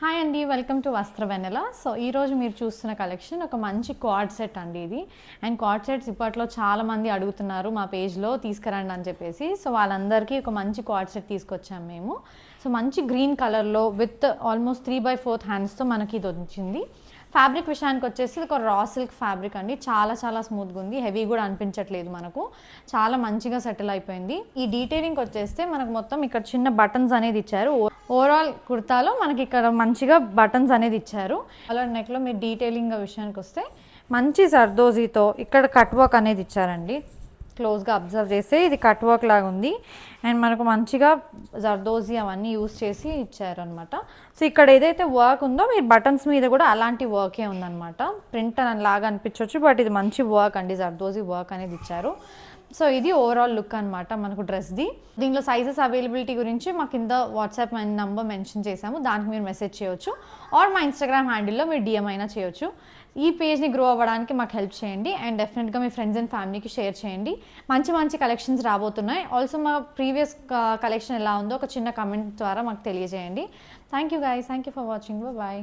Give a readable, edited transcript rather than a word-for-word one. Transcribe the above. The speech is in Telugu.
హాయ్ అండి, వెల్కమ్ టు వస్త్ర వెన్నెల. సో ఈరోజు మీరు చూస్తున్న కలెక్షన్ ఒక మంచి కార్డ్ సెట్ అండి ఇది. అండ్ కార్డ్ సెట్స్ ఇప్పట్లో చాలామంది అడుగుతున్నారు మా పేజ్లో తీసుకురండి అని చెప్పేసి. సో వాళ్ళందరికీ ఒక మంచి కార్డ్ సెట్ తీసుకొచ్చాము మేము. సో మంచి గ్రీన్ కలర్లో విత్ ఆల్మోస్ట్ 3/4 హ్యాండ్స్తో మనకి ఇది వచ్చింది. ఫ్యాబ్రిక్ విషయానికి వచ్చేసి ఒక రా సిల్క్ ఫ్యాబ్రిక్ అండి. చాలా చాలా స్మూత్గా ఉంది, హెవీ కూడా అనిపించట్లేదు మనకు. చాలా మంచిగా సెటిల్ అయిపోయింది. ఈ డీటెయిలింగ్ వచ్చేస్తే మనకు మొత్తం ఇక్కడ చిన్న బటన్స్ అనేది ఇచ్చారు. ఓవరాల్ కుర్తాలో మనకి ఇక్కడ మంచిగా బటన్స్ అనేది ఇచ్చారు. కలర్ నెక్లో మీరు డీటెయిలింగ్ విషయానికి వస్తే మంచి జర్దోజీతో ఇక్కడ కట్ వర్క్ అనేది ఇచ్చారండి. క్లోజ్గా అబ్జర్వ్ చేస్తే ఇది కట్ వర్క్ లాగా ఉంది. అండ్ మనకు మంచిగా జర్దోజీ అవన్నీ యూస్ చేసి ఇచ్చారు అనమాట. సో ఇక్కడ ఏదైతే వర్క్ ఉందో మీరు బటన్స్ మీద కూడా అలాంటి వర్కే ఉందన్నమాట. ప్రింట్ అని లాగా అనిపించవచ్చు, బట్ ఇది మంచి వర్క్ అండి, జర్దోజీ వర్క్ అనేది ఇచ్చారు. సో ఇది ఓవరాల్ లుక్ అనమాట మనకు డ్రెస్ది. దీనిలో సైజెస్ అవైలబిలిటీ గురించి మా కింద వాట్సాప్ నంబర్ మెన్షన్ చేసాము, దానికి మీరు మెసేజ్ చేయొచ్చు. ఆర్ మా ఇన్స్టాగ్రామ్ హ్యాండిల్లో మీరు డిఎం అయినా చేయొచ్చు. ఈ పేజ్ని గ్రో అవ్వడానికి మాకు హెల్ప్ చేయండి. అండ్ డెఫినెట్గా మీ ఫ్రెండ్స్ అండ్ ఫ్యామిలీకి షేర్ చేయండి. మంచి మంచి కలెక్షన్స్ రాబోతున్నాయి. ఆల్సో మా ప్రీవియస్ కలెక్షన్ ఎలా ఉందో ఒక చిన్న కమెంట్ ద్వారా మాకు తెలియజేయండి. Thank you guys, thank you for watching. Bye.